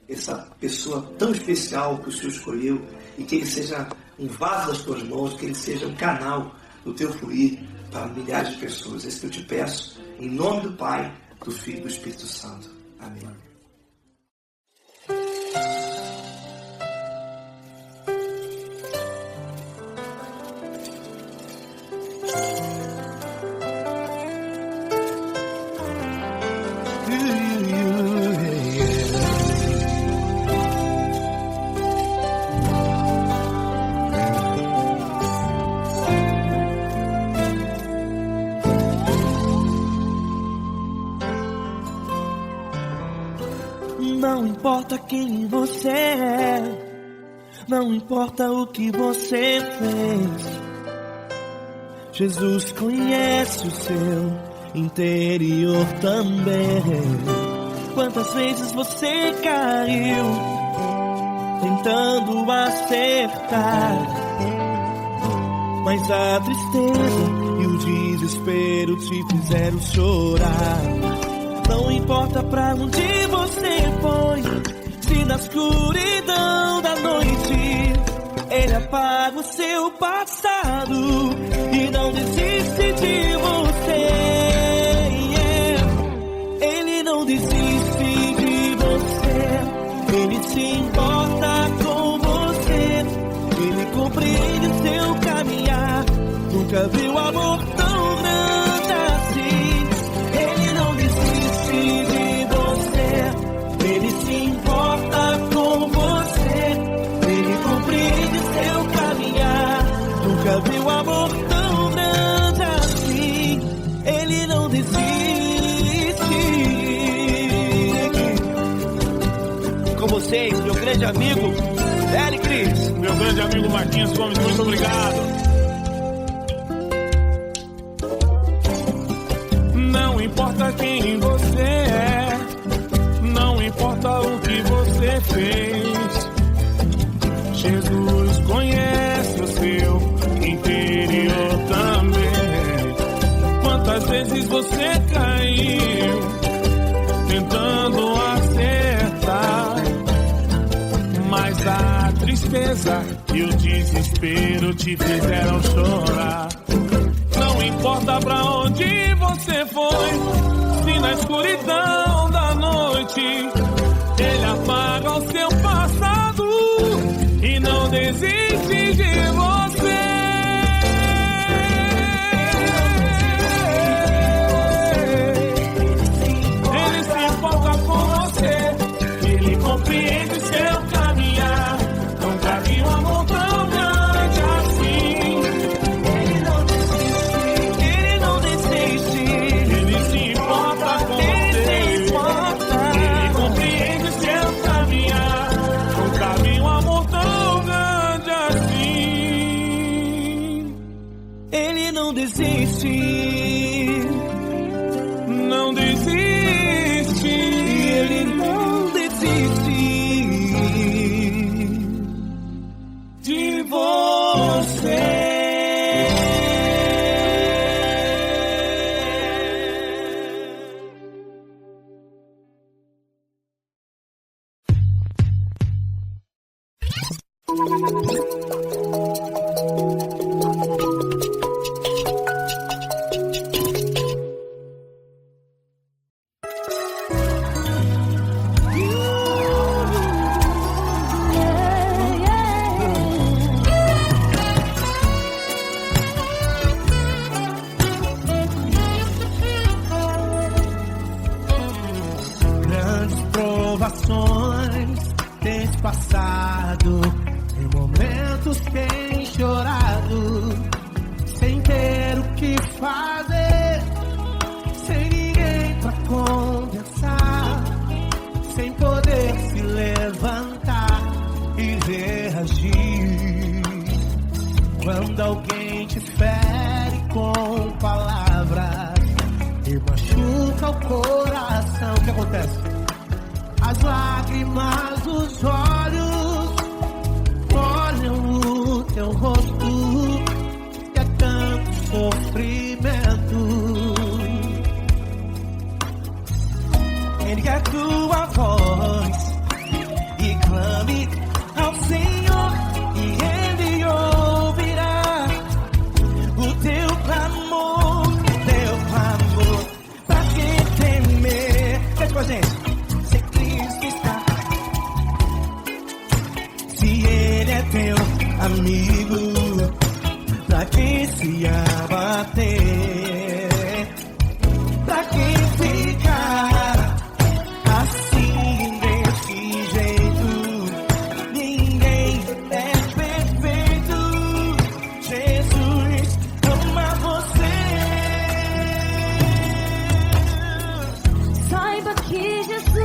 essa pessoa tão especial que o Senhor escolheu e que ele seja um vaso das tuas mãos, que ele seja um canal do teu fluir para milhares de pessoas. É isso que eu te peço, em nome do Pai, do Filho e do Espírito Santo. Amém. Não importa quem você é, não importa o que você fez, Jesus conhece o seu interior também. Quantas vezes você caiu tentando acertar, mas a tristeza e o desespero te fizeram chorar. Não importa pra onde você foi, se na escuridão da noite Ele apaga o seu passado e não desiste de você. Ele não desiste de você, Ele se importa com você, Ele compreende o seu caminhar. Nunca viu amor tão grande assim. Ele não desiste de você, Ele se importa com você, Ele compreende seu caminhar. Nunca viu amor tão grande assim. Ele não desiste. Com vocês, meu grande amigo Eli Cris. Meu grande amigo Marquinhos Gomes, muito obrigado. Não importa quem você é, não importa o que você fez, Jesus conhece o seu interior também. Quantas vezes você caiu tentando acertar, mas a tristeza e o desespero te fizeram chorar. Não importa pra onde você foi, se na escuridão da noite Ele apaga o seu passado e não desiste de você. Ele se importa com você, Ele compreende seu caminhar. Nunca vi um amor tão grande assim. Ele não desiste, Ele se importa com você, Ele compreende seu caminhar. Nunca vi um amor tão grande assim. Ele não desiste, não desiste, Ele não desiste de você. Grandes provações tens passado, em momentos tens chorado, sem ter o que fazer, sem ninguém pra conversar, sem poder se levantar e reagir. Quando alguém te fere com palavras e machuca o coração, o que acontece? As lágrimas dos olhos olham o teu rosto e é tanto sofrimento. Ele quer tua voz amigo pra quem se abater, pra quem ficar assim desse jeito. Ninguém é perfeito. Jesus ama você. Saiba que Jesus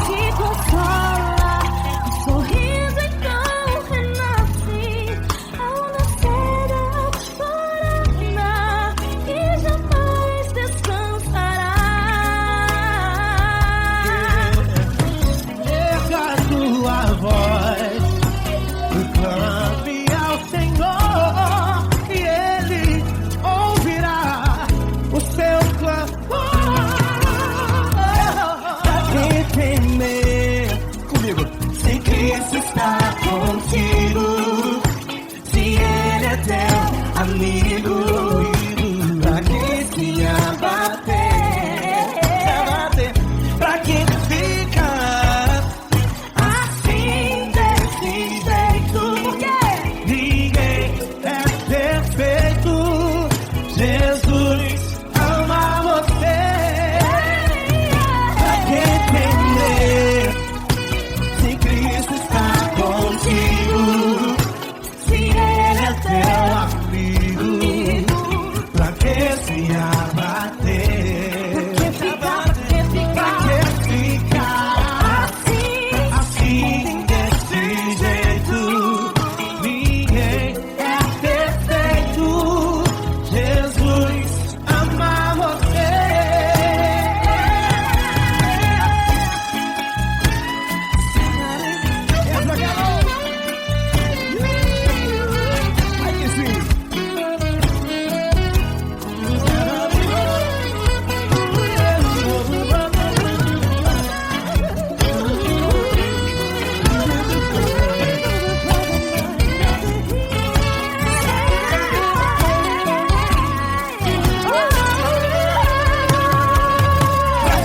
te consola, o sorriso então renasce ao nascer da alvorada e jamais descansará. Erga a tua voz, clame ao Senhor e Ele ouvirá o seu clamor. Pra que temer? Comigo. Se Cristo está contigo, se Ele é teu amigo, pra que se abater? Pra que ficar assim desse jeito? Ninguém é perfeito. Jesus ama você. Pra que temer? Se Cristo está contigo, se Ele é teu amigo, pra que se abater? Pra que ficar assim desse jeito? Ninguém é perfeito. Jesus ama você. Ai que sim.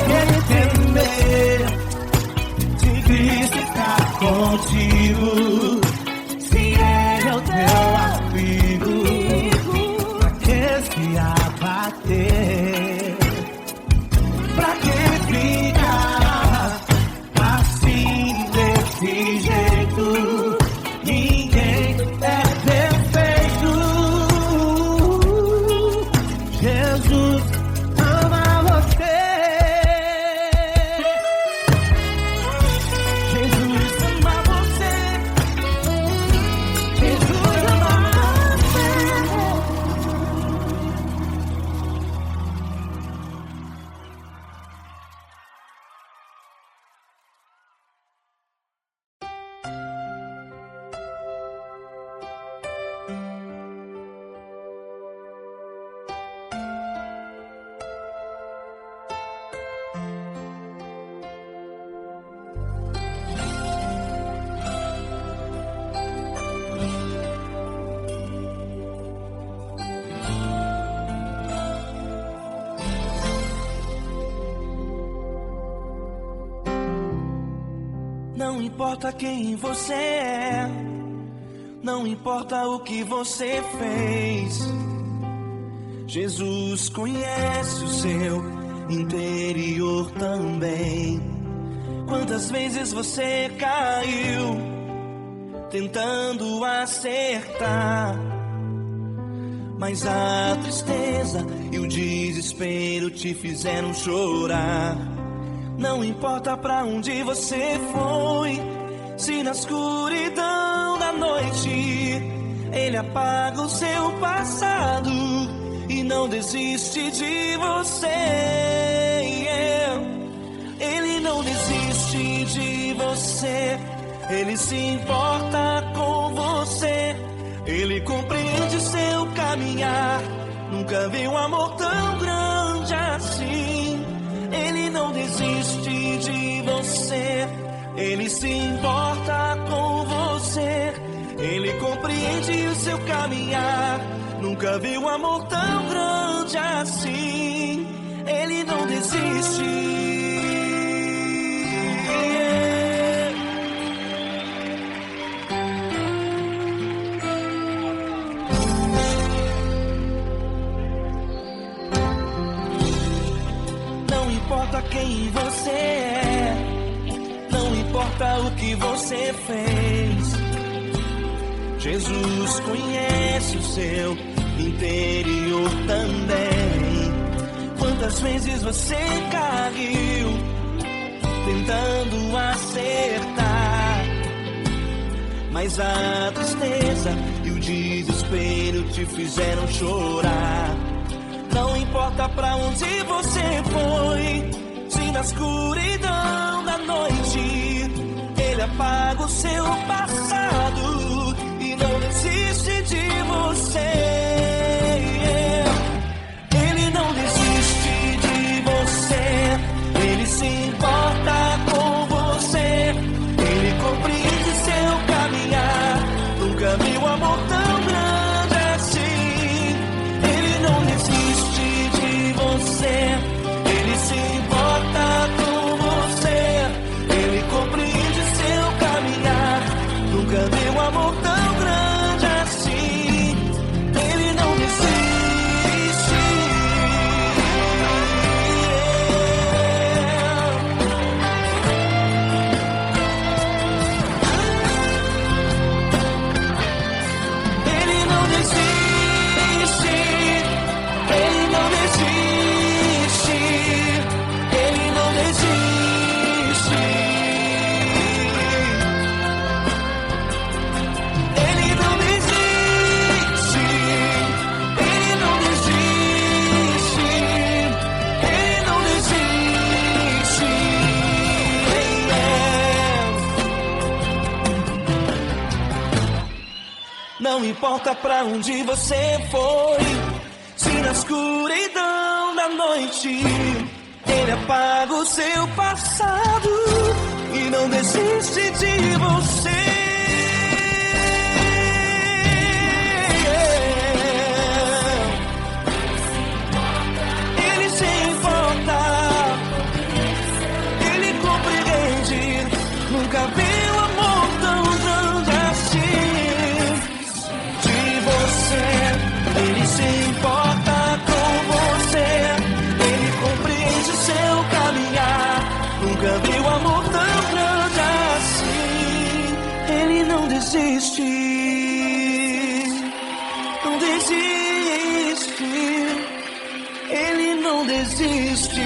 Ele temer, se Cristo está contigo, se Ele é o teu amigo, pra que se abater? Pra que ficar assim desse jeito? Ninguém é perfeito. Jesus ama você. Jesus ama você. Jesus ama você. Não importa quem você é, não importa o que você fez, Jesus conhece o seu interior também. Quantas vezes você caiu tentando acertar, mas a tristeza e o desespero te fizeram chorar. Não importa pra onde você foi, se na escuridão da noite Ele apaga o seu passado e não desiste de você. Ele não desiste de você, Ele se importa com você, Ele compreende seu caminhar. Nunca vi um amor tão grande assim. Ele não desiste de você, Ele se importa com você, Ele compreende o seu caminhar. Nunca vi um amor tão grande assim. Ele não desiste. importa quem você é, não importa o que você fez. Jesus conhece o seu interior também. Quantas vezes você caiu tentando acertar, mas a tristeza e o desespero te fizeram chorar. Não importa pra onde você foi, se na escuridão da noite Ele apaga o seu passado e não desiste de você. Ele não desiste de você, Ele se importa com você, Ele compreende seu caminhar. Nunca viu amor tão grande assim. Ele não desiste de você, Ele se importa com você, Ele compreende seu caminhar. Nunca viu amor tão grande assim. Ele não desiste. Ele não desiste. Ele não desiste. Ele não desiste. Ele não desiste. Ele não desiste. Ele não desiste. Não importa pra onde você foi, se na escuridão da noite Ele apaga o seu passado e não desiste de você. Ele se importa, Ele compreende. Nunca viu amor tão grande assim. De você, Ele se importa com você, Ele compreende o seu caminhar. Nunca viu amor tão grande assim. Ele não desiste, não desiste. Ele não desiste.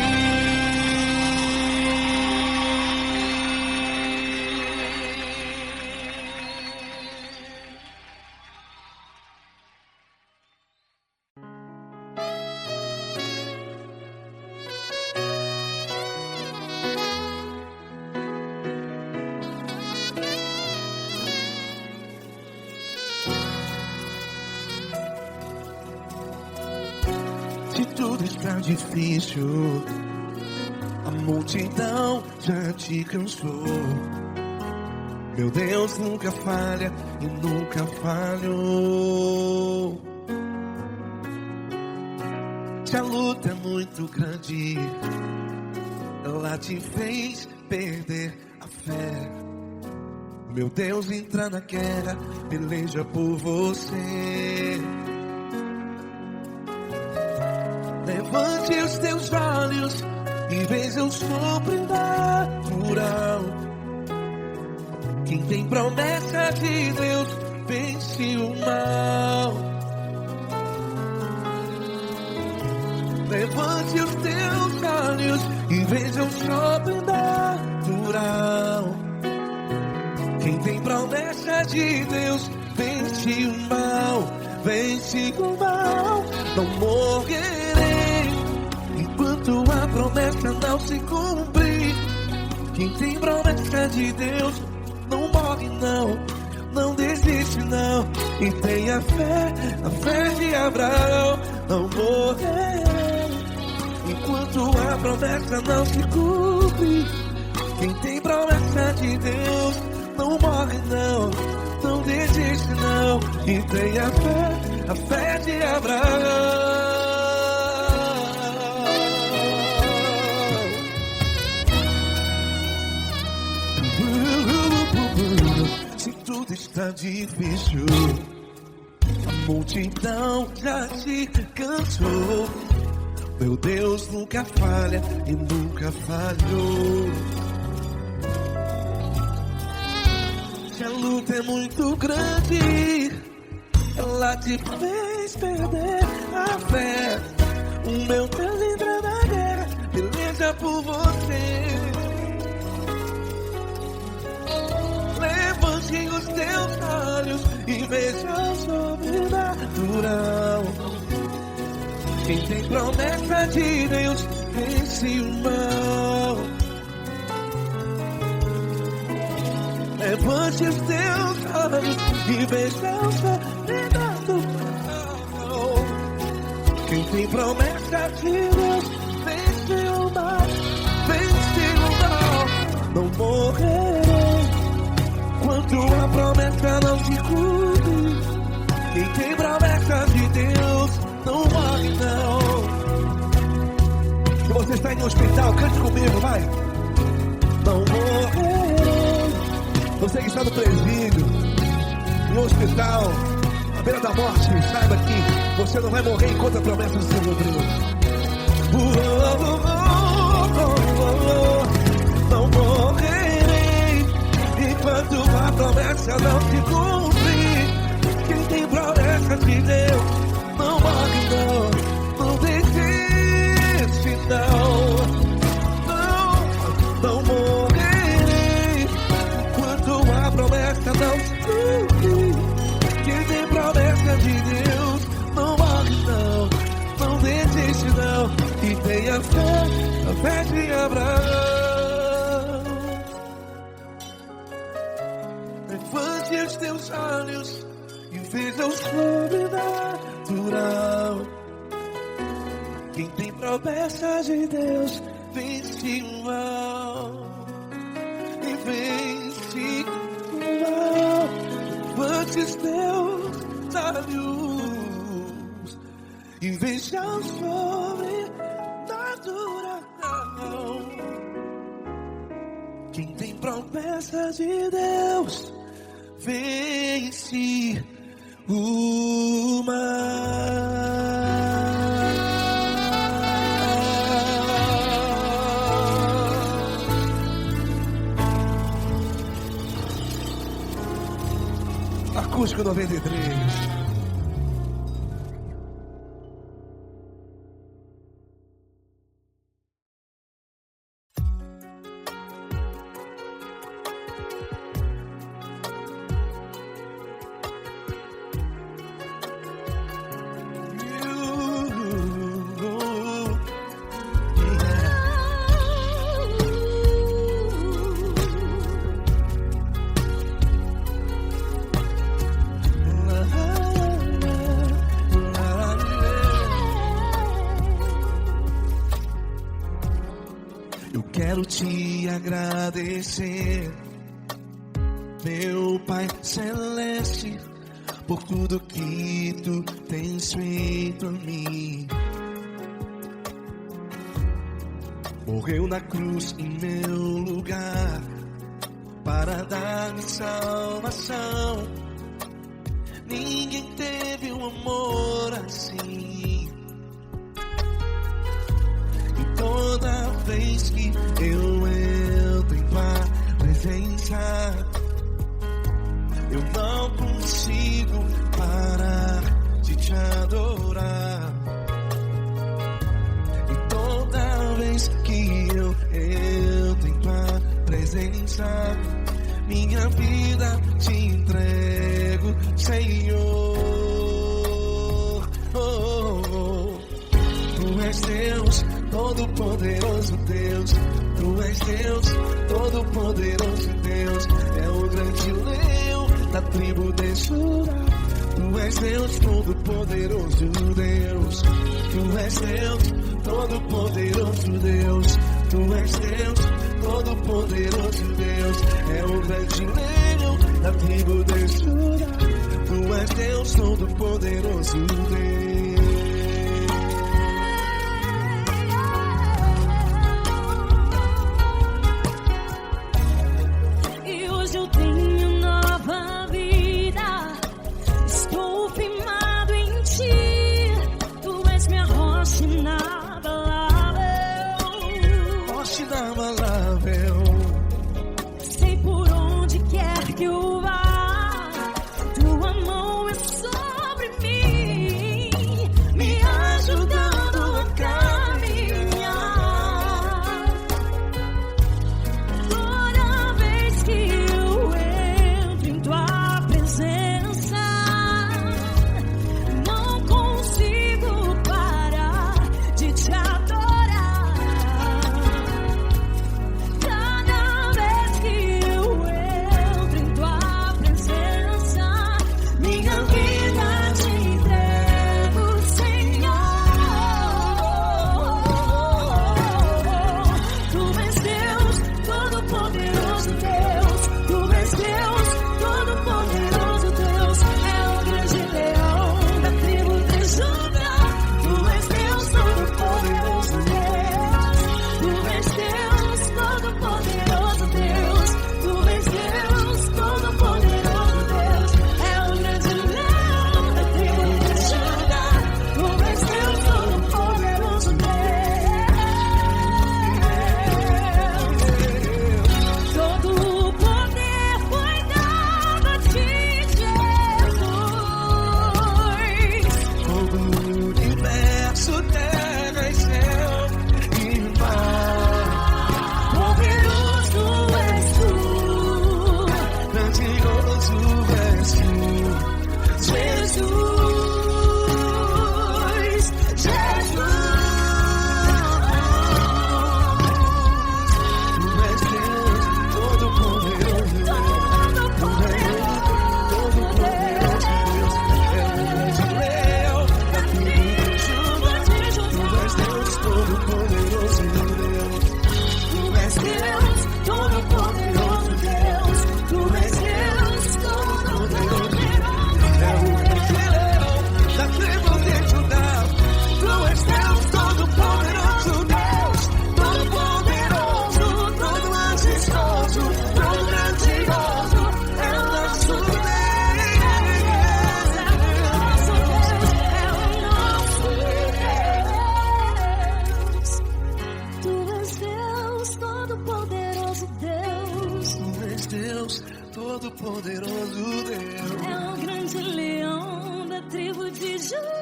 Se tudo está difícil, a multidão já te cansou. Meu Deus nunca falha e nunca falhou. Se a luta é muito grande, ela te fez perder a fé. Meu Deus entra na guerra, peleja por você. Levante os teus olhos e veja o sobrenatural. Quem tem promessa de Deus vence o mal. Levante os teus olhos e veja o sobrenatural. Quem tem promessa de Deus vence o mal. Vence o mal. Não morrerei enquanto a promessa não se cumprir. Quem tem promessa de Deus não morre não, não desiste não. E tenha fé, a fé de Abraão. Não morrerei enquanto a promessa não se cumpre. Quem tem promessa de Deus não morre não, não desiste não. E tenha fé, a fé de Abraão. Se tudo está difícil, a multidão já te cansou. Meu Deus nunca falha e nunca falhou. Se a luta é muito grande, ela te fez perder a fé. O meu Deus entra na guerra, peleja por você. Levante os teus olhos e veja o sobrenatural. Quem tem promessa de Deus vence o mal. Levante os teus olhos e veja o sobrenatural. Quem tem promessa de Deus vence o mal. Vence o mal. Não morrerei enquanto a promessa não se cumpre. Quem tem promessa de Deus não morre não. Se você está em um hospital, cante comigo, vai. Não morrerei. Você que está no presídio, no hospital, à beira da morte, saiba que você não vai morrer enquanto a promessa não se cumpriu. Não morrerei enquanto a promessa não se cumprir. Quem tem promessa de Deus não morre não. Não desiste não. Não morrerei enquanto a promessa não se cumprir. Quem tem promessa de Deus não morre não. Não desiste não. E tenha fé, a fé de Abraão. Levante os teus olhos e veja o sobrenatural. Quem tem promessa de Deus vence o mal. E vence o mal. Levante os teus olhos e veja o sobrenatural. Quem tem promessa de Deus vence o mal. Acústico 93. Quero te agradecer, meu Pai Celeste, por tudo que tu tens feito a mim. Morreu na cruz em meu lugar para dar-me salvação. Ninguém teve um amor assim. E toda vez que eu entro em tua presença, eu não consigo parar de te adorar. E toda vez que eu entro em tua presença, minha vida te entrego, Senhor. Tu és Deus, Todo-Poderoso Deus. Tu és Deus, Todo-Poderoso Deus. É o grande leão da tribo de Judá. Tu és Deus, Todo-Poderoso Deus. Tu és Deus, Todo-Poderoso Deus. Tu és Deus, Todo-Poderoso Deus. É o grande leão da tribo de Judá. Tu és Deus, Todo-Poderoso Deus. Estou firmado em ti, tu és minha rocha inabalável.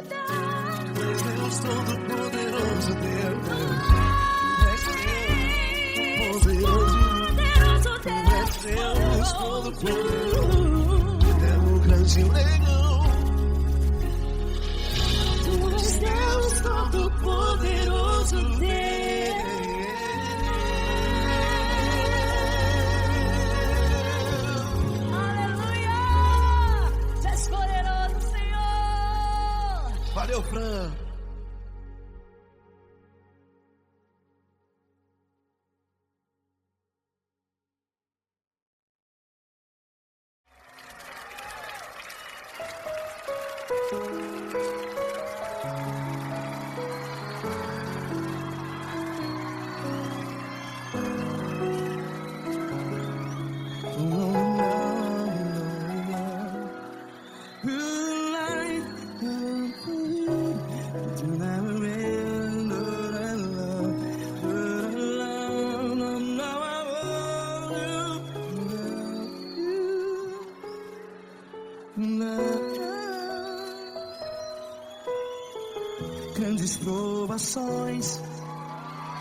Tu és Deus Todo-Poderoso, Deus. Tu és Deus Todo-Poderoso. É o grande leão. Tu és Deus Todo-Poderoso, Deus. Aleluia! Tu és poderoso, Senhor. Valeu, Fran. Grandes provações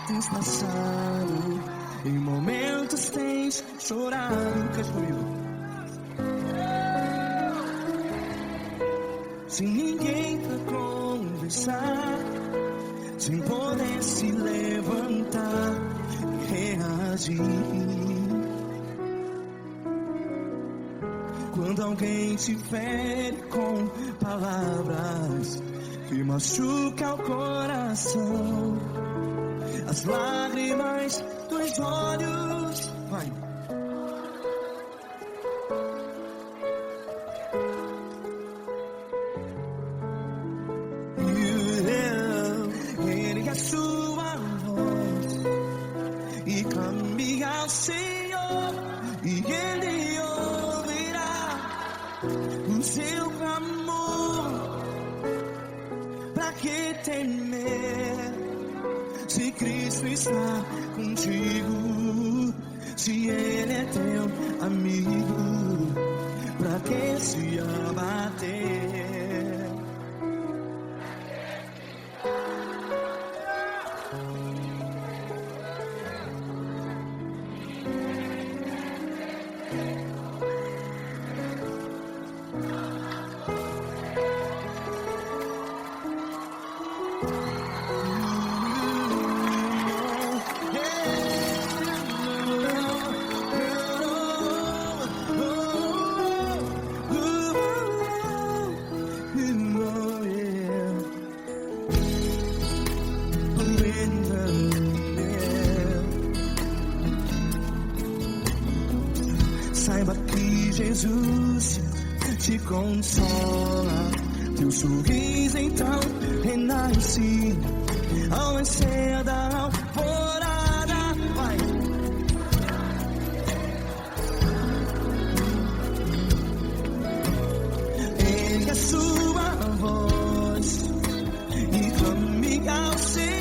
tens passado, em momentos tens chorado. Cante comigo. Sem ninguém pra conversar, sem poder se levantar e reagir. Quando alguém te fere com palavras que machuca o coração, as lágrimas dos olhos, vai. Ele é a sua voz e clame ao Senhor, e Ele ouvirá o seu clamor. Pra que temer, se Cristo está contigo? Se Ele é teu amigo, pra que se abater? Saiba que Jesus te consola, teu sorriso então renasce ao nascer da alvorada. Vai. Ele é sua voz e clame ao Senhor.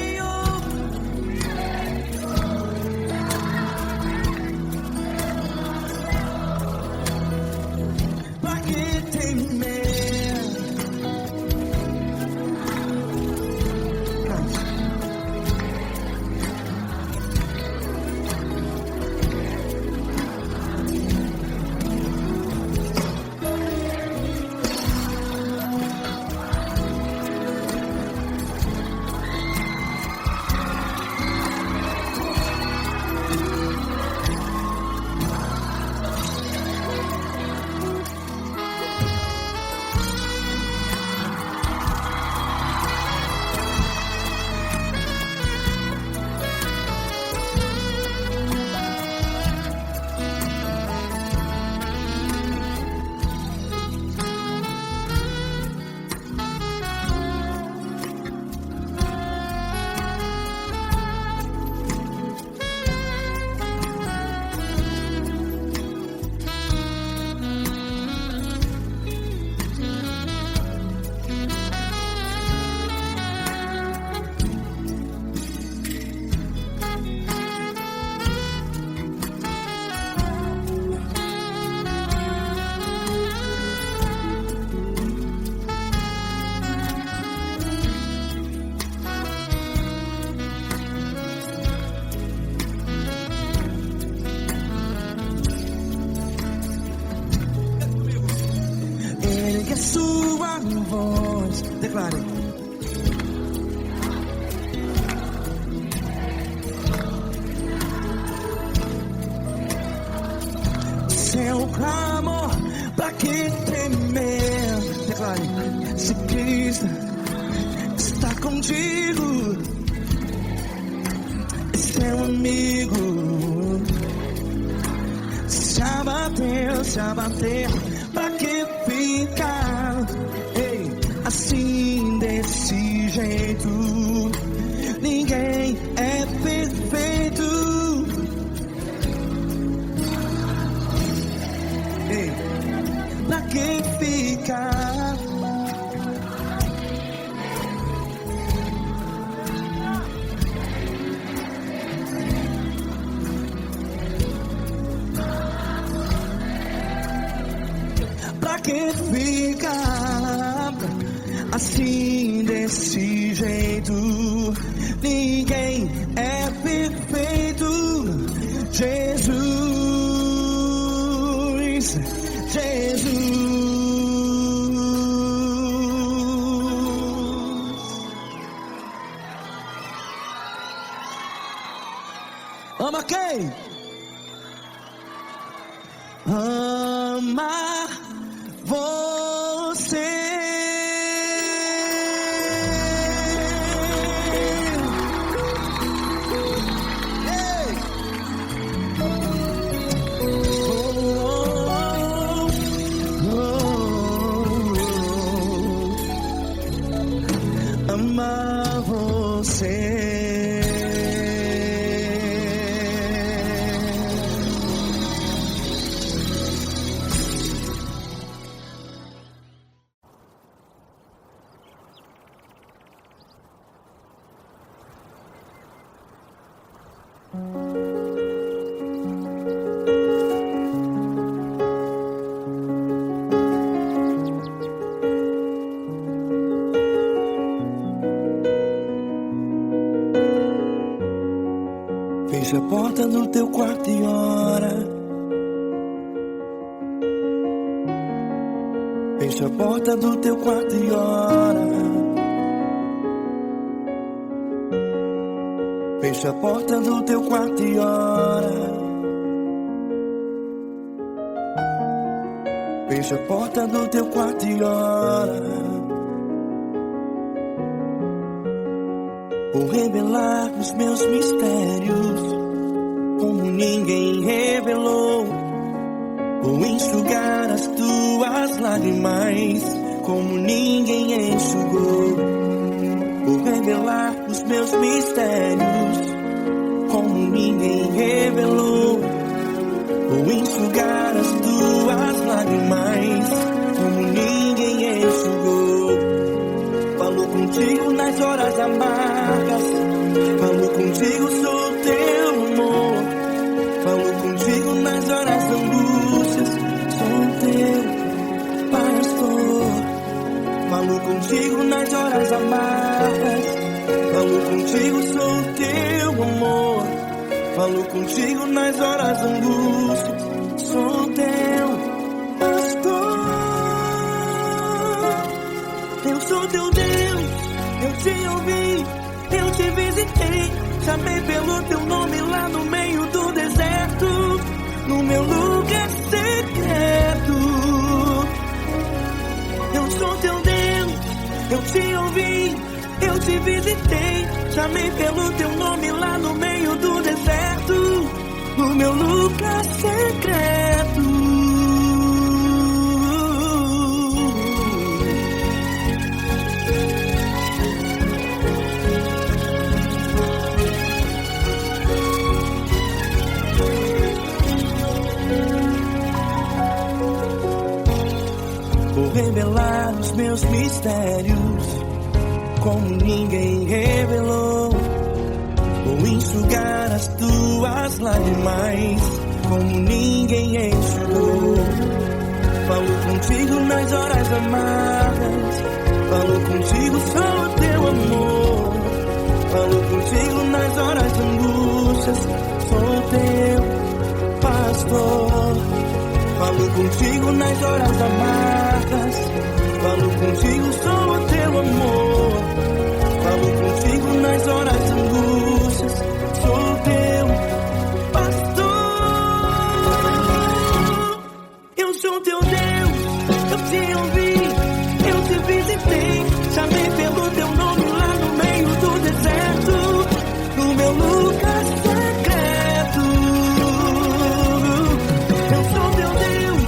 Declare. Seu clamor, pra que temer? Declare. Se Cristo está contigo, seu amigo. Se abater, pra que ficar? Ei, assim desse jeito, ninguém é perfeito. Ei, pra que ficar? Pra que ficar assim desse jeito? Ninguém é perfeito. Jesus, Jesus. Ama quem? Ama você. Ei. Amar você. Fecha a porta do teu quarto e ora. Fecha a porta do teu quarto e ora. Fecha a porta do teu quarto e ora. Fecha a porta do teu quarto e ora. Vou revelar os meus mistérios, como ninguém revelou. Vou enxugar as tuas lágrimas, como ninguém enxugou. Vou revelar os meus mistérios, como ninguém revelou. Vou enxugar as tuas lágrimas, como ninguém enxugou. Falo contigo nas horas amargas, falo contigo, sou teu amor. Falo contigo nas horas da angústias, sou teu pastor. Falo contigo nas horas amargas, falo contigo, sou teu amor. Falo contigo nas horas da angústias, sou teu pastor. Eu sou teu Deus, eu te ouvi, eu te visitei. Chamei pelo teu nome lá no meio do deserto, no meu lugar secreto. Eu sou teu Deus, eu te ouvi, eu te visitei. Chamei pelo teu nome lá no meio do deserto, no meu lugar secreto. Vou revelar os meus mistérios, como ninguém revelou. Vou enxugar as tuas lágrimas, como ninguém enxugou. Falo contigo nas horas amargas, falo contigo, sou teu amor. Falo contigo nas horas de angústias, sou teu pastor. Falo contigo nas horas amargas, Falo contigo, sou o teu amor. Falo contigo nas horas de angústias. Sou o teu pastor. Eu sou teu Deus, eu te ouvi, eu te visitei. Chamei pelo teu nome lá no meio do deserto, no meu lugar secreto. Eu sou teu Deus,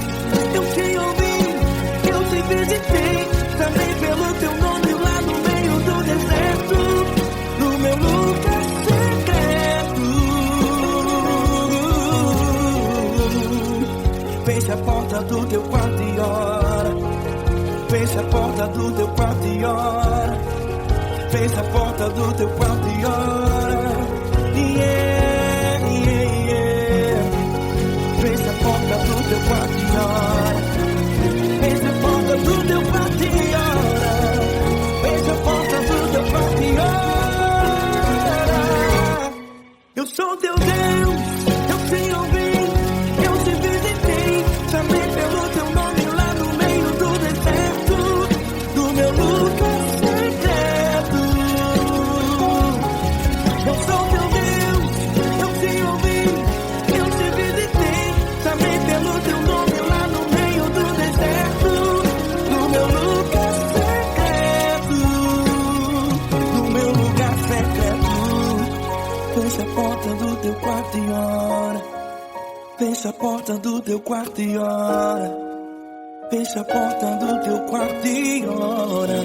eu te ouvi, eu te visitei. Chamei pelo teu nome lá no meio do deserto, no meu lugar secreto. Feche a porta do teu quarto e ora. Feche a porta do teu quarto e ora. Feche a porta do teu quarto e ora. Yeah, yeah, yeah. Feche a porta do teu quarto e ora. Feche a porta do teu quarto e ora. Feche a porta do teu quarto e ora. Eu sou teu Deus, eu te ouvi, eu te visitei. Chamei pelo teu nome lá no meio do deserto, do meu lugar secreto. Eu sou teu Deus, eu te ouvi, eu te visitei. Chamei pelo teu nome lá no meio do deserto, do meu lugar secreto, do meu lugar secreto. Fecha a porta do teu quarto e ora. Fecha a porta do teu quarto e ora. Fecha a porta do teu quarto e ora.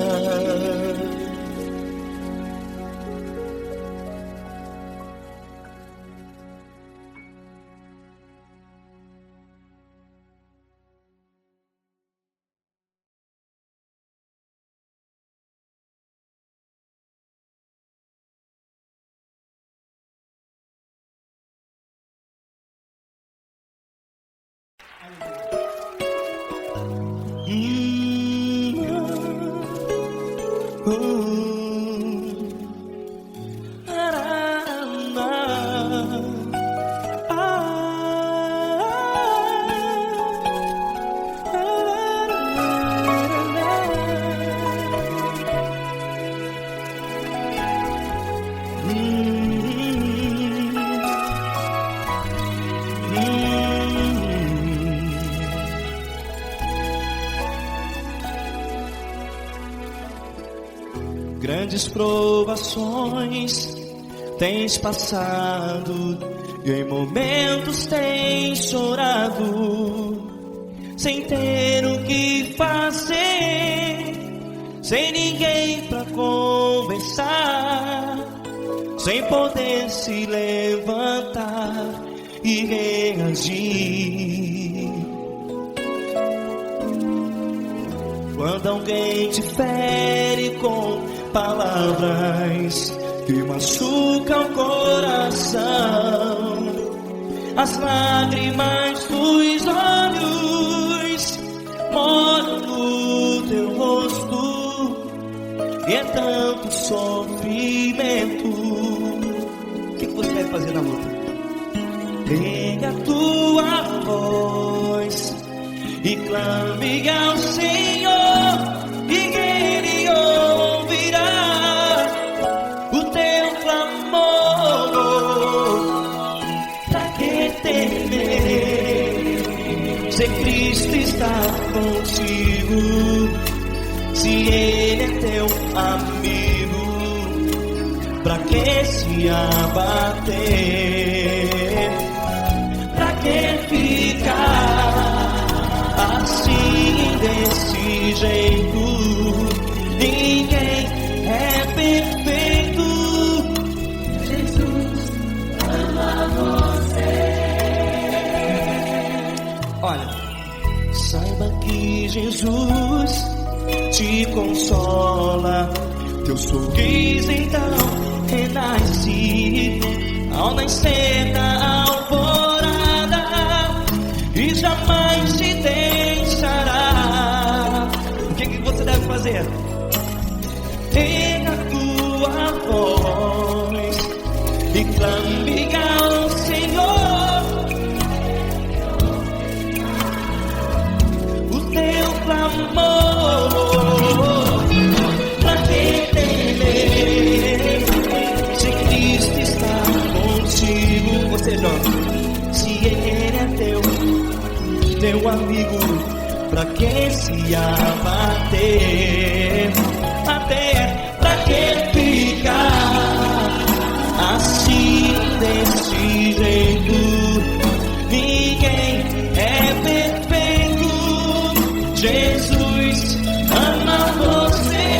Grandes provações tens passado e em momentos tens chorado, sem ter o que fazer, sem ninguém pra conversar, sem poder se levantar e reagir. Quando alguém te fere com palavras que machucam o coração, as lágrimas dos olhos moram no teu rosto, e é tanto sofrimento. O que você vai fazer na luta? Pega a tua voz e clame ao Senhor, e Ele ouvirá o teu clamor. Pra que temer, se Cristo está contigo, se Ele é teu amigo? Pra que se abater? Pra que ficar assim, desse jeito? Ninguém é perfeito. Jesus ama você. Olha, saiba que Jesus te consola, teu sorriso então renasce ao nascer da alvorada, e jamais te deixará. O que você deve fazer? Pega a tua voz e clame ao Senhor, o teu clamor. pra que se abater? Até pra que ficar assim desse jeito? Ninguém é perfeito. Jesus ama você.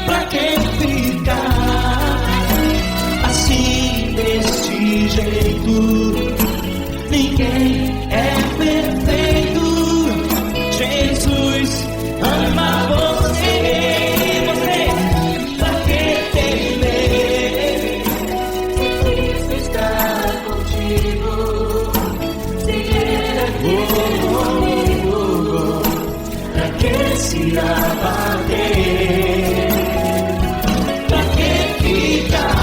Pra que ficar assim desse jeito? Ninguém é perfeito. Jesus ama você. Você, pra que temer? Cristo está contigo. Se Ele é comigo, Pra que se abater? Pra que ficar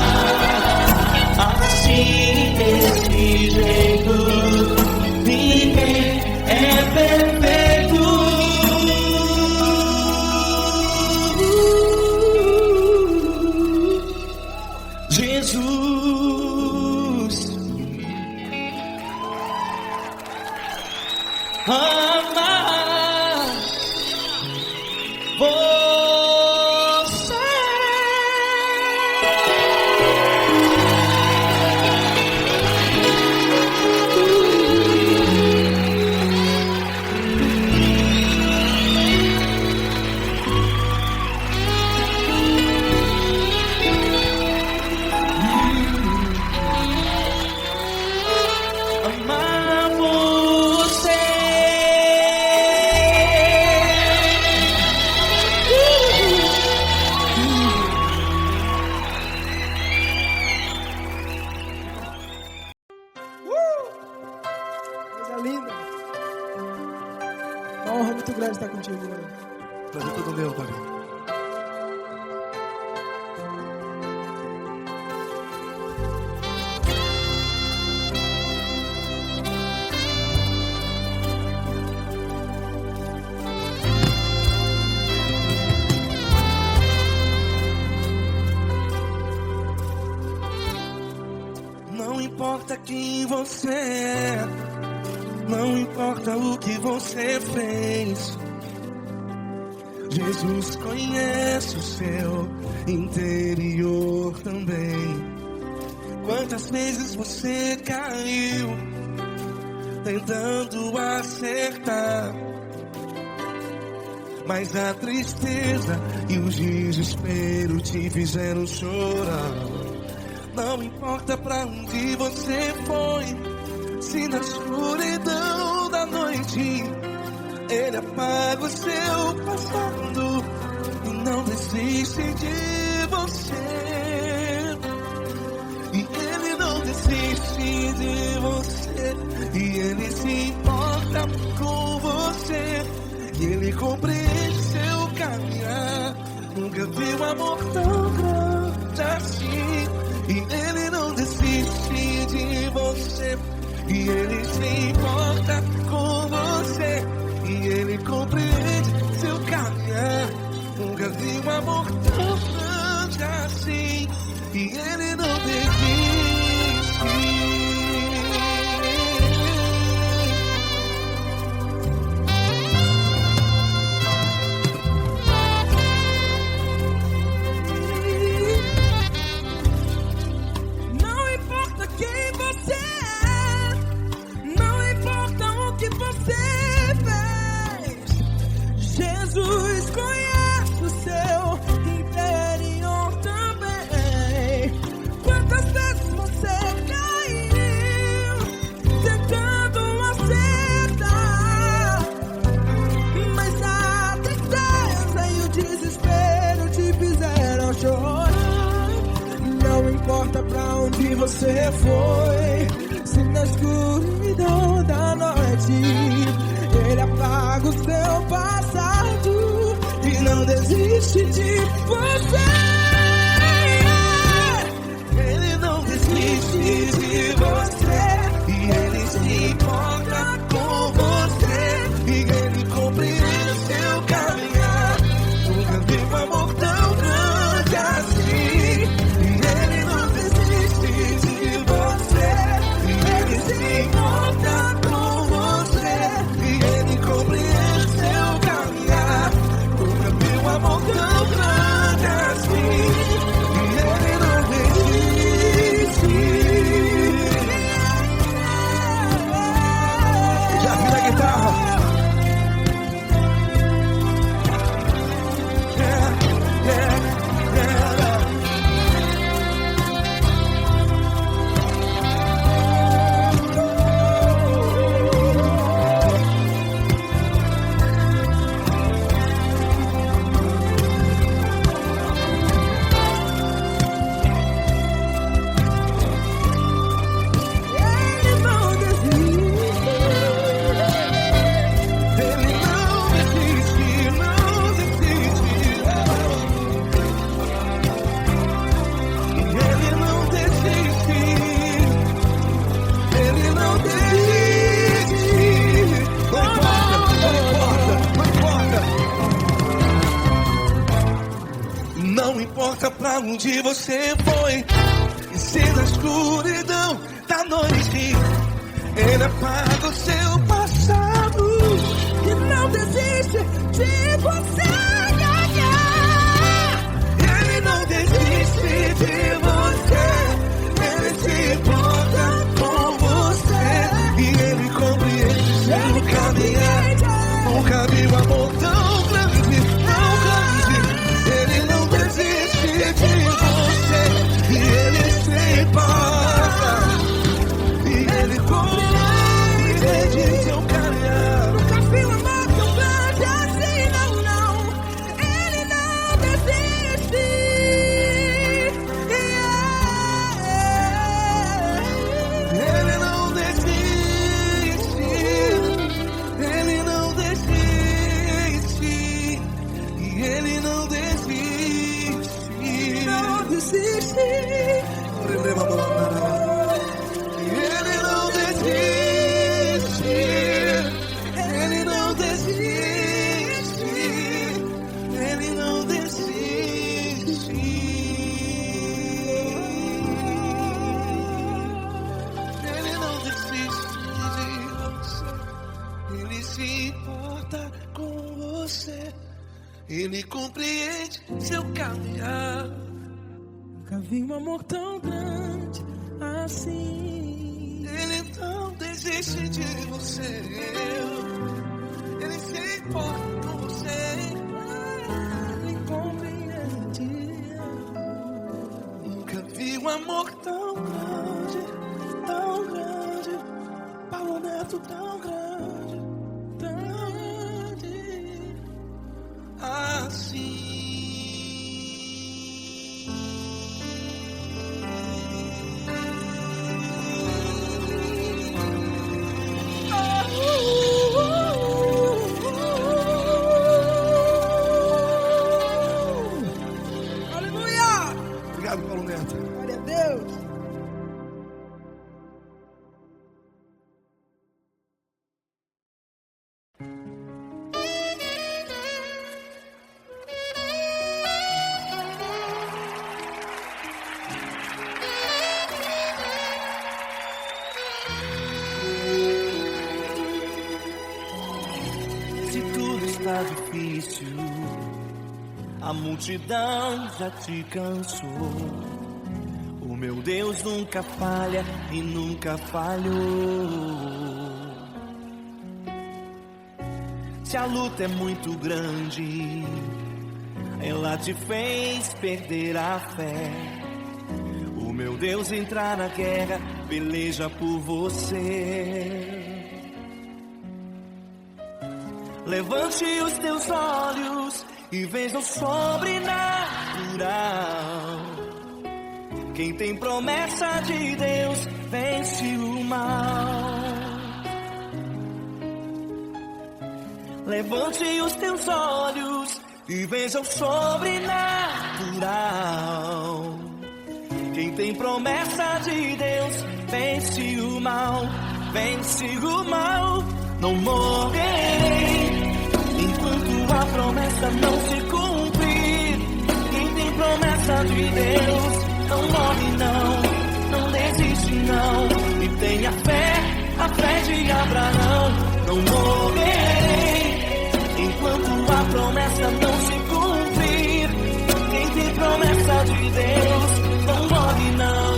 assim desse jeito? Ninguém é perfeito. Jesus ama você. Amar você. Coisa linda. Uma honra muito grande estar contigo, mano. Prazer todo meu, Pai. Não importa quem você é, não importa o que você fez, Jesus conhece o seu interior também. Quantas vezes você caiu tentando acertar, mas a tristeza e o desespero te fizeram chorar. Não importa pra onde você foi, se na escuridão da noite Ele apaga o seu passado e não desiste de você. E Ele não desiste de você, e Ele se importa com você, e Ele compreende seu caminhar. Nunca vi um amor tão grande assim. E Ele não desiste de você, e Ele se importa com você, e Ele compreende seu caminhar. Nunca vi um amor tão grande assim. E Ele não desiste. Jesus conhece o seu interior também. Quantas vezes você caiu tentando acertar, mas a tristeza e o desespero te fizeram chorar. Não importa pra onde você foi, se na escuridão da noite Ele apaga o seu passado e não desiste de você. Ele não desiste de você, e Ele se importa com você. Não importa pra onde você foi, e se na escuridão da noite Ele apaga o seu passado E não desiste de você. Ele não desiste de você. Ele se importa com você. E Ele compreende seu caminhar. Nunca vi um amor tão grande, tão grande. Ele não desiste de você. E Ele se importa. E Ele compreende seu caminhar. Nunca vi um amor tão grande assim, não, não. Ele não desiste. Ele não desiste. Ele não desiste. E Ele não desiste. Não desiste. Ele não desiste. Ele não desiste. Ele não desiste. Ele não desiste de você. Ele se importa com você. Ele compreende seu caminhar. Nunca vi um amor tão grande assim. Ele não desiste de você. Ele se importa com você. Ele compreende. Nunca vi um amor tão grande, tão grande. Paulo Neto tão grande, tão grande assim. Aleluia! Obrigado, Paulo Neto. Glória a Deus. Se tudo está difícil, a multidão já te cansou. O meu Deus nunca falha e nunca falhou. Se a luta é muito grande, ela te fez perder a fé. O meu Deus entrar na guerra, peleja por você. Levante os teus olhos e veja o sobrenatural. Quem tem promessa de Deus vence o mal. Levante os teus olhos e veja o sobrenatural. Quem tem promessa de Deus vence o mal. Vence o mal. Não morrerei enquanto a promessa não se cumprir. Quem tem promessa de Deus não morre não, não desiste não. E tenha fé, a fé de Abraão. Não morrerei enquanto a promessa não se cumprir. Quem tem promessa de Deus não morre não,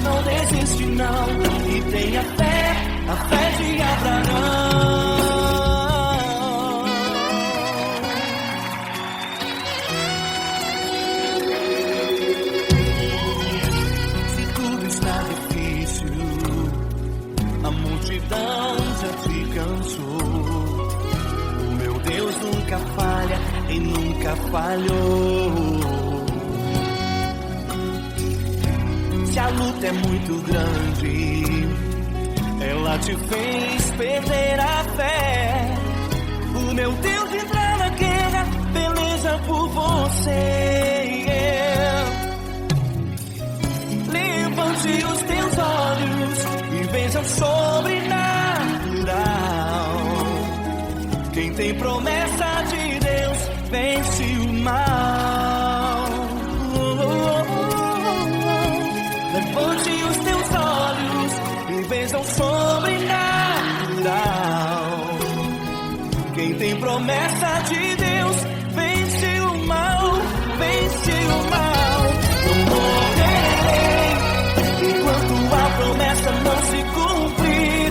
não desiste não. E tenha fé, a fé de Abraão. Se tudo está difícil, a multidão já te cansou. O meu Deus nunca falha e nunca falhou. Se a luta é muito grande, ela te fez perder a fé. O meu Deus entrar na guerra, peleja por você. Levante os teus olhos e veja o sobrenatural. Quem tem promessa de Deus vence o mal. promessa de Deus vence o mal, vence o mal. Não morrerei enquanto a promessa não se cumprir.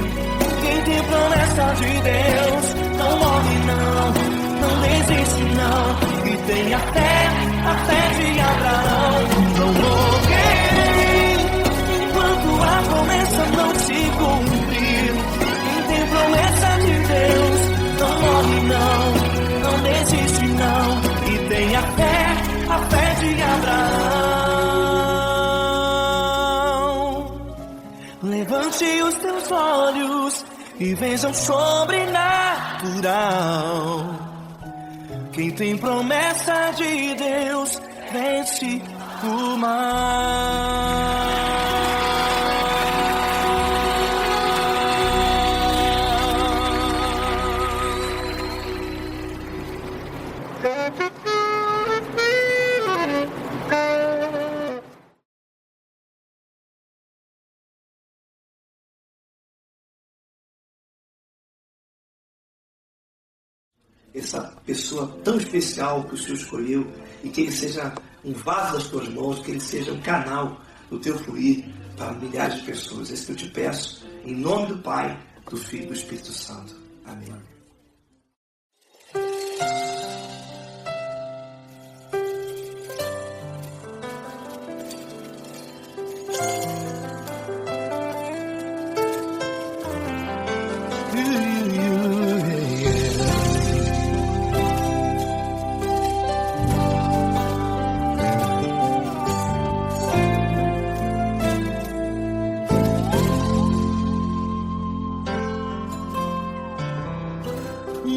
Quem tem promessa de Deus não morre não, não desiste não. E tem a fé de Abraão. Não morrerei enquanto a promessa não se cumprir. Quem tem promessa de Deus não morre não, não desiste não. E tem a fé de Abraão. Levante os teus olhos e veja o sobrenatural. Quem tem promessa de Deus vence o mal. Essa pessoa tão especial que o Senhor escolheu, e que ele seja um vaso das tuas mãos, que ele seja um canal do teu fluir para milhares de pessoas. É isso que eu te peço, em nome do Pai, do Filho e do Espírito Santo. Amém.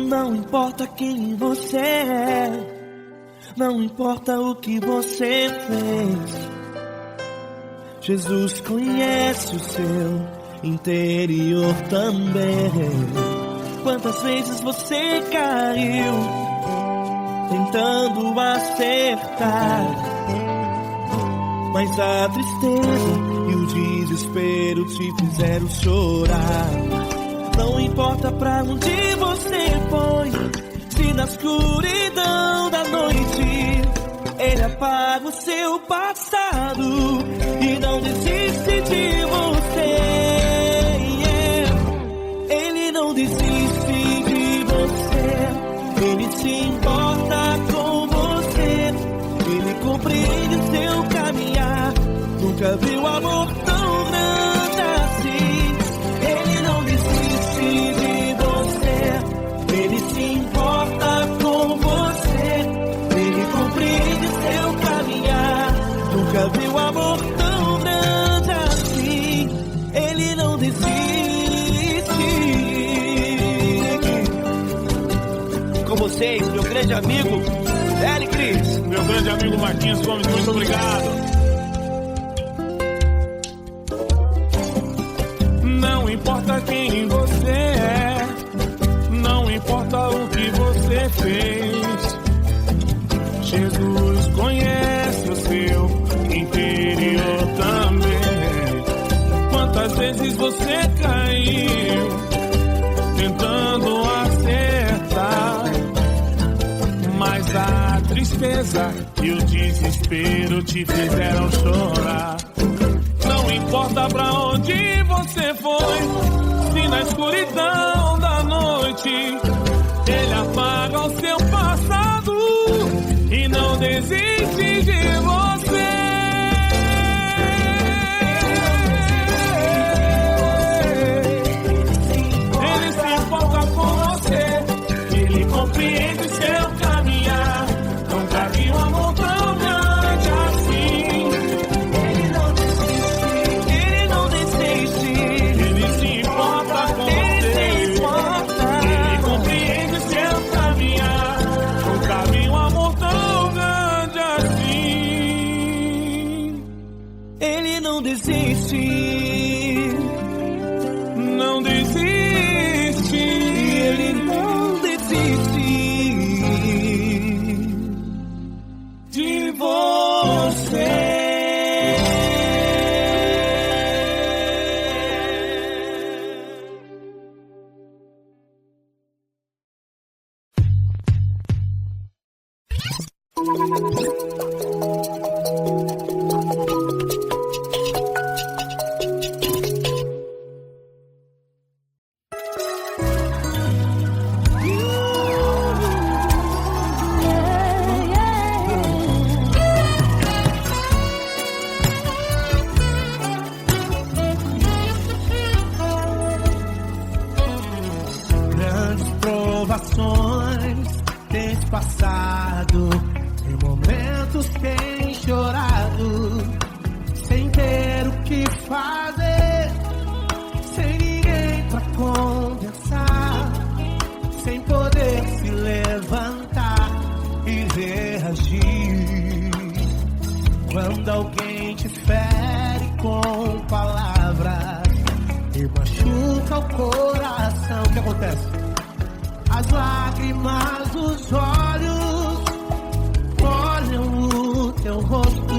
Não importa quem você é, não importa o que você fez, Jesus conhece o seu interior também. Quantas vezes você caiu tentando acertar, mas a tristeza e o desespero te fizeram chorar. Não importa pra onde você foi, se na escuridão da noite Ele apaga o seu passado e não desiste de você. Ele não desiste de você, Ele se importa com você, Ele compreende o seu caminhar. Nunca viu amor tão grande assim. Ele não desiste de você, Ele se importa com você, Ele compreende seu caminhar. Nunca viu amor tão grande assim. Ele não desiste. Com vocês, meu grande amigo Eli Cris. Meu grande amigo Marquinhos Gomes, muito obrigado. Não importa quem você é, não importa o que você fez, Jesus conhece o seu interior também. Quantas vezes você caiu tentando acertar, mas a tristeza e o desespero te fizeram chorar. Não importa pra onde você foi, se na escuridão da noite Ele apaga o seu passado e não desiste de você. Ele se importa com você, Ele compreende seu caminhar. Nunca vi um amor tão grande assim. Ele não desiste, Ele não desiste. Ele se importa com você, Ele compreende seu caminhar. Nunca vi um amor tão grande assim. Ele não desiste, não desiste. Ele não desiste De você. chorado, sem ter o que fazer, sem ninguém pra conversar, sem poder se levantar e reagir. Quando alguém te fere com palavras e machuca o coração, o que acontece? As lágrimas dos olhos molham o teu rosto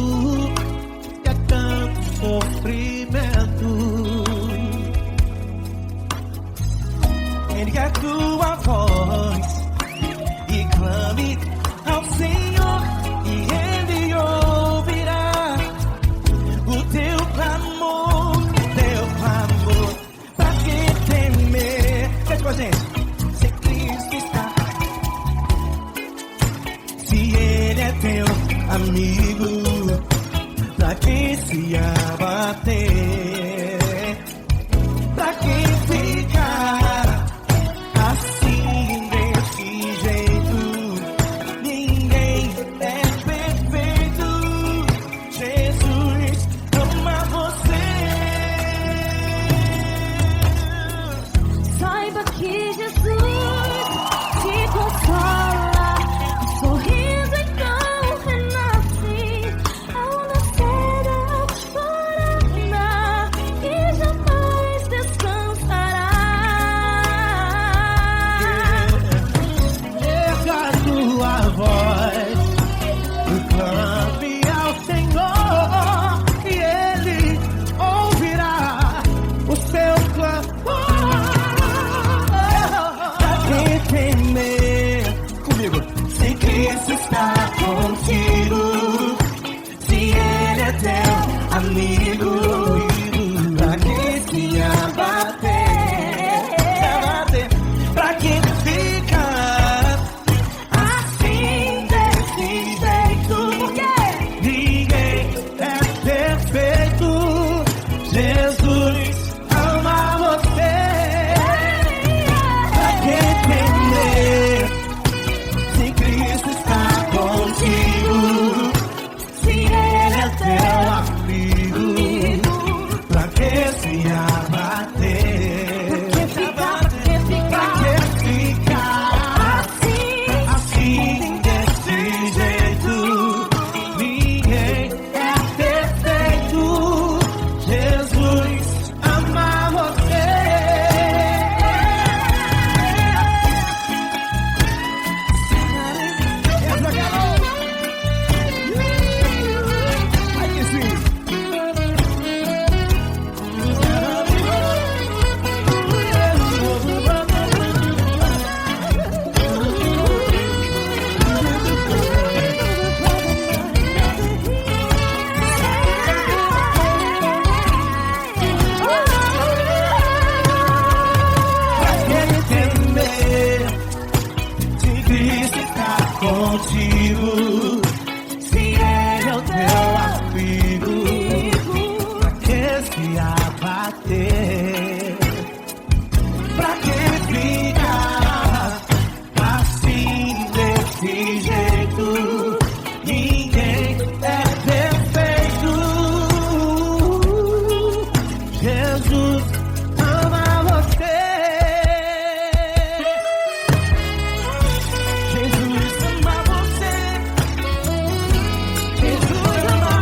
e é tanto sofrimento. Ergue a tua voz e clame ao Senhor e Ele ouvirá o teu clamor, pra que temer? Faz com a gente. Se Cristo está, se Ele é teu amigo, pra que se abater? Pra que ficar assim desse jeito? Ninguém é perfeito. Jesus ama você. Saiba que Jesus te consola, o sorriso então renasce ao nascer a morada e jamais descansará. Erga a tua voz e clame ao Senhor e Ele ouvirá o seu clamor. Pra que temer? Comigo. Se Cristo está contigo, se Ele é teu amigo, pra que se abater? Pra que ficar assim desse jeito? Ninguém é perfeito. Jesus ama você. Pra que temer? Se Cristo está contigo, se Ele é teu amigo, pra que se abater? Pra que ficar assim desse jeito? Ninguém é perfeito. Jesus ama você. Aí que sim. Pra que temer? Se Cristo está contigo, se Ele é o teu amigo, pra que se abater? Pra que ficar assim desse jeito? Ninguém é perfeito. Jesus ama você. Jesus ama você. Jesus ama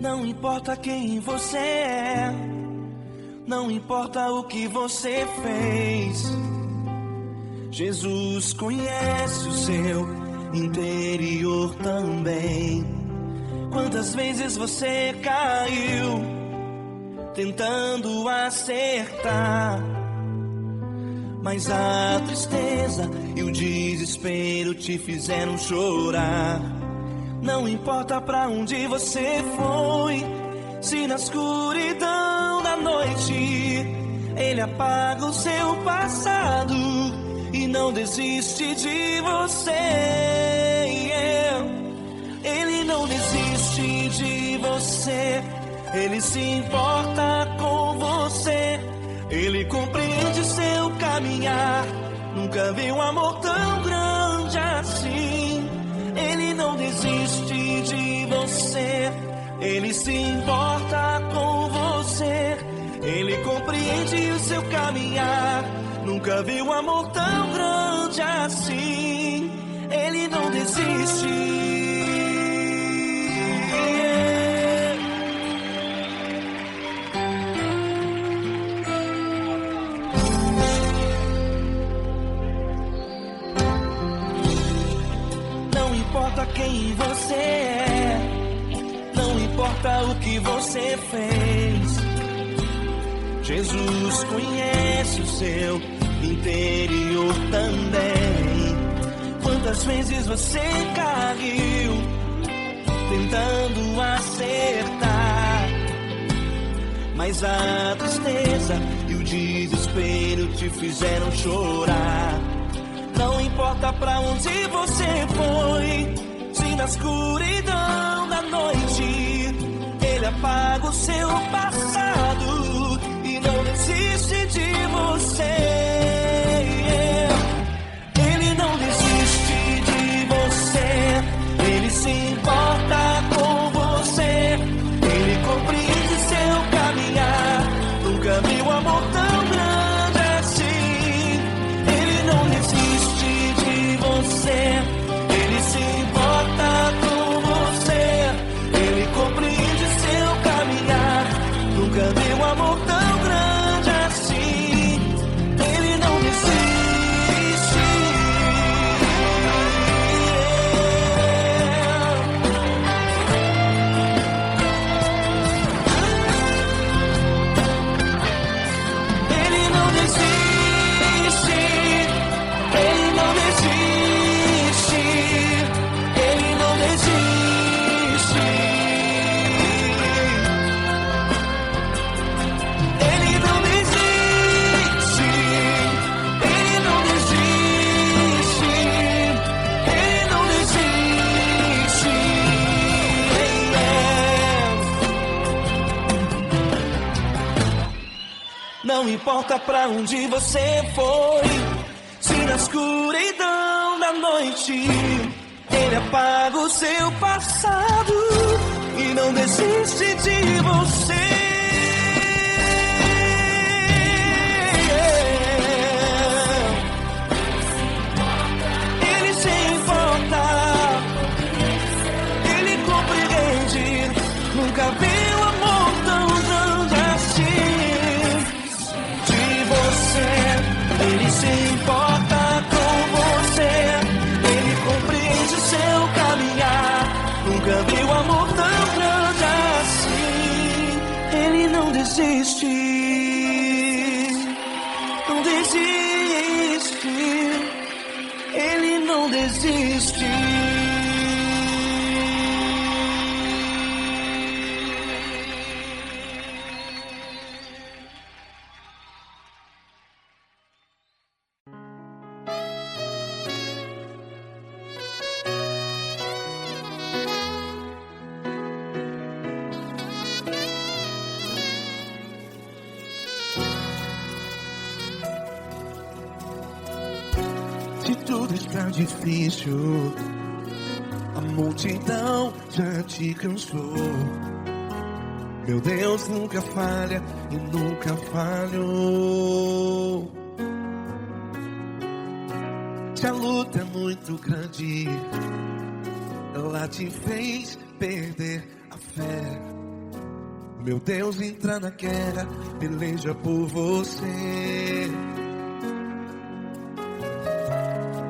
Não importa quem você é, não importa o que você fez, Jesus conhece o seu interior também. Quantas vezes você caiu, tentando acertar. Mas a tristeza e o desespero te fizeram chorar. Não importa pra onde você foi, se na escuridão da noite Ele apaga o seu passado e não desiste de você. Ele não desiste de você, Ele se importa com você. Ele compreende seu caminhar, nunca vi um amor tão grande assim. Ele não desiste de você, Ele se importa com você. Ele compreende o seu caminhar, nunca vi um amor tão grande assim. Ele não desiste. Não importa quem você é, não importa o que você fez, Jesus conhece o seu interior também. Quantas vezes você caiu tentando acertar, mas a tristeza e o desespero te fizeram chorar. Não importa pra onde você foi, se na escuridão da noite Ele apaga o seu passado e não desiste de você. Ele não desiste de você, Ele se importa com você. Ele compreende seu caminhar, nunca vi um amor tão grande assim. Ele não desiste de você, Ele se importa com você. Ele compreende seu caminhar, nunca vi um amor tão grande assim. Ele não desiste. Ele não desiste. Ele não desiste. Ele não desiste. Ele não desiste. Ele não desiste. Ele não desiste. Não importa pra onde você foi, se na escuridão da noite Ele apaga o seu passado e não desiste de você. Ele se importa, Ele compreende, nunca vi um amor tão grande assim. De você, Ele se importa com você. Ele compreende seu caminhar, nunca vi um amor tão grande assim. Ele não desiste, não desiste. Ele não desiste. Se tudo está difícil, a multidão já te cansou. Meu Deus nunca falha e nunca falhou. Se a luta é muito grande, ela te fez perder a fé. Meu Deus entra na guerra, peleja por você.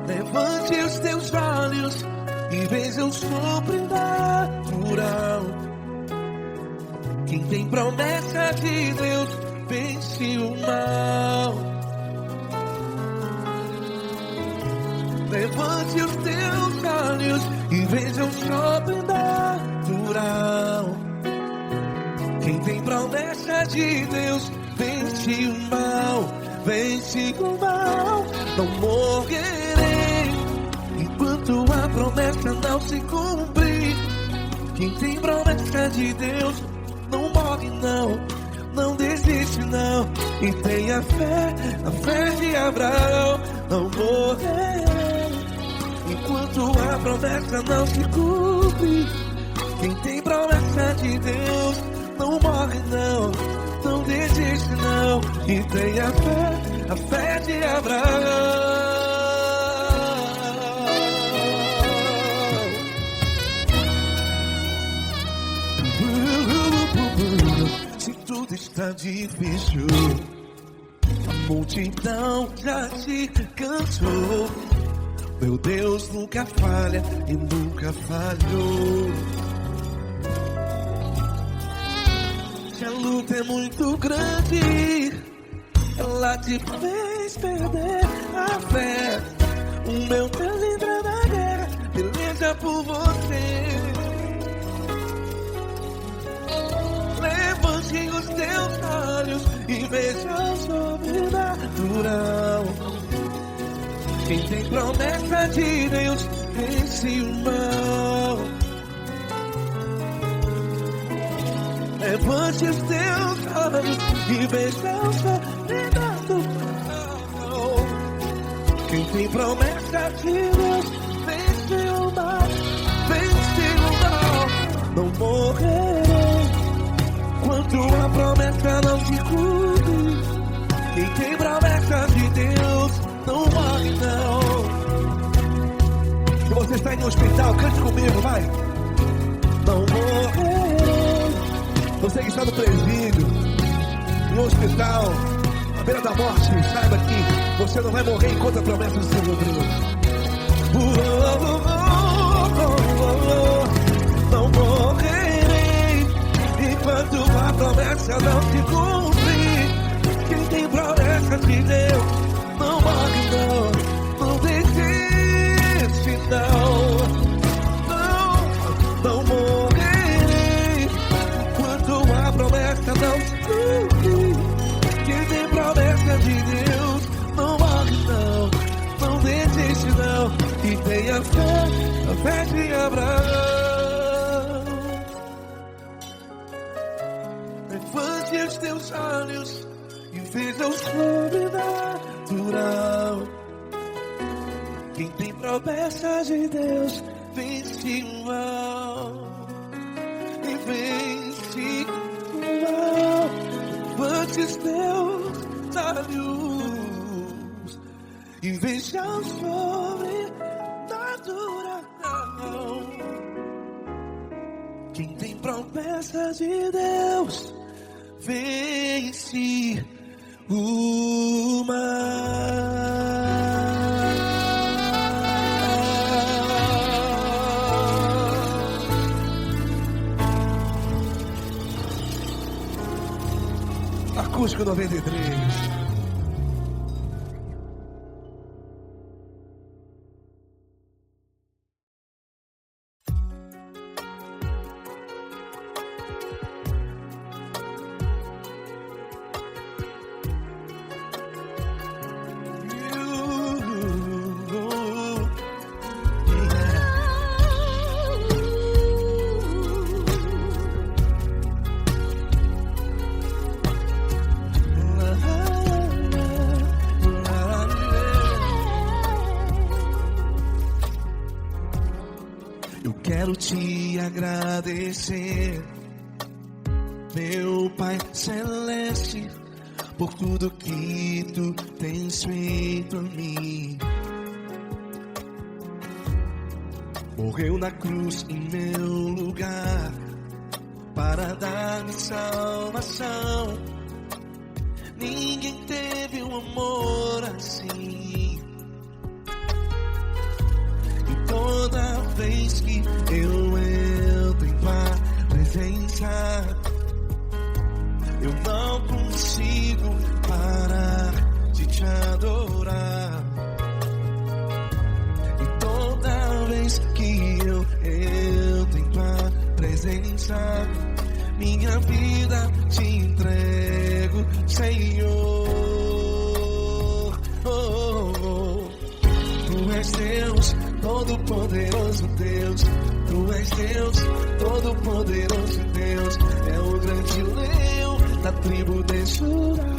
Levante os teus olhos e veja o sobrenatural Quem tem promessa de Deus vence o mal. Levante os teus olhos e veja o sobrenatural. Quem tem promessa de Deus vence o mal, vence o mal. Não morrerei enquanto a promessa não se cumprir. Quem tem promessa de Deus não morre não, não desiste não. E tenha fé, a fé de Abraão. Não morrerei enquanto a promessa não se cumpre. Quem tem promessa de Deus não morre não, não desiste não. E tenha fé, a fé de Abraão. Se tudo está difícil, a multidão já se cansou. Meu Deus nunca falha e nunca falhou. Se a luta é muito grande, ela te fez perder a fé. O meu Deus entra na guerra, peleja por você. Levante os teus olhos e veja o sobrenatural. Quem tem promessa de Deus vence o mal. Levante os teus olhos e veja o sobrenatural. Quem tem promessa de Deus vence o mal, vence o mal. Não morrerei enquanto a promessa não se cumpre. Quem tem promessa de Deus não morre não. Se você está em um hospital, cante comigo, vai. Não morrerei. Você que está no presídio, em um hospital, à beira da morte, saiba que você não vai morrer enquanto a promessa não se cumprir. Não morrerei enquanto a promessa não se cumprir. Quem tem promessa de Deus não morre não, não desiste não. Não morrerei enquanto a promessa não se cumprir. Quem tem promessa de Deus não morre não, não desiste não. E tenha fé, a fé de Abraão. Levante os teus olhos e veja o sobrenatural. Quem tem promessa de Deus vence o mal, e vence o mal. Levante os teus olhos e veja o sobrenatural. Quem tem promessa de Deus vence o mal. Acústico 93. Quero te agradecer, meu Pai Celeste, por tudo que tu tens feito a mim. Morreu na cruz em meu lugar para dar-me salvação. Ninguém teve um amor assim. E toda vez que eu entro em tua presença, presença, minha vida te entrego, Senhor. Tu és Deus, todo-poderoso Deus. Tu és Deus, todo-poderoso Deus. É o grande leão da tribo de Judá.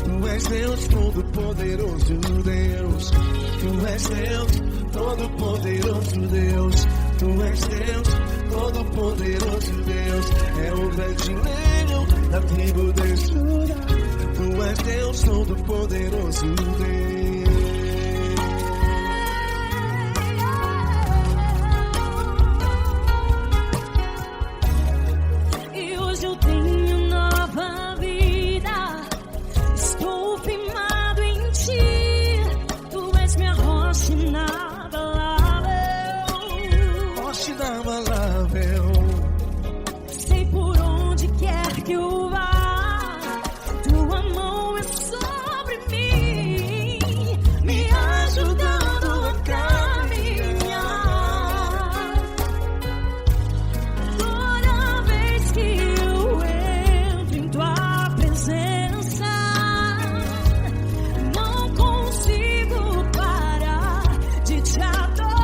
Tu és Deus, todo-poderoso Deus. Tu és Deus, todo-poderoso Deus. Tu és Deus, todo-poderoso Deus. É o grande leão da tribo de Judá. Tu és Deus, todo-poderoso Deus. Sei por onde quer que eu vá, tua mão é sobre mim, me ajudando a caminhar. Toda vez que eu entro em tua presença, não consigo parar de te adorar.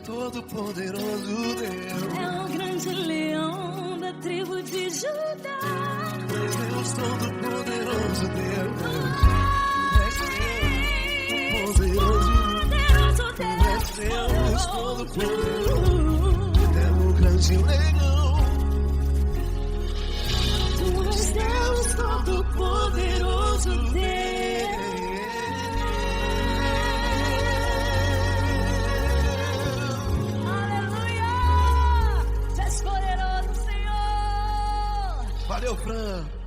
Todo-poderoso Deus. É o grande leão da tribo de Judá. Deus, todo-poderoso Deus. Deus, todo-poderoso. É o grande leão. Tu és Deus, todo-poderoso Deus. Valeu, Fran.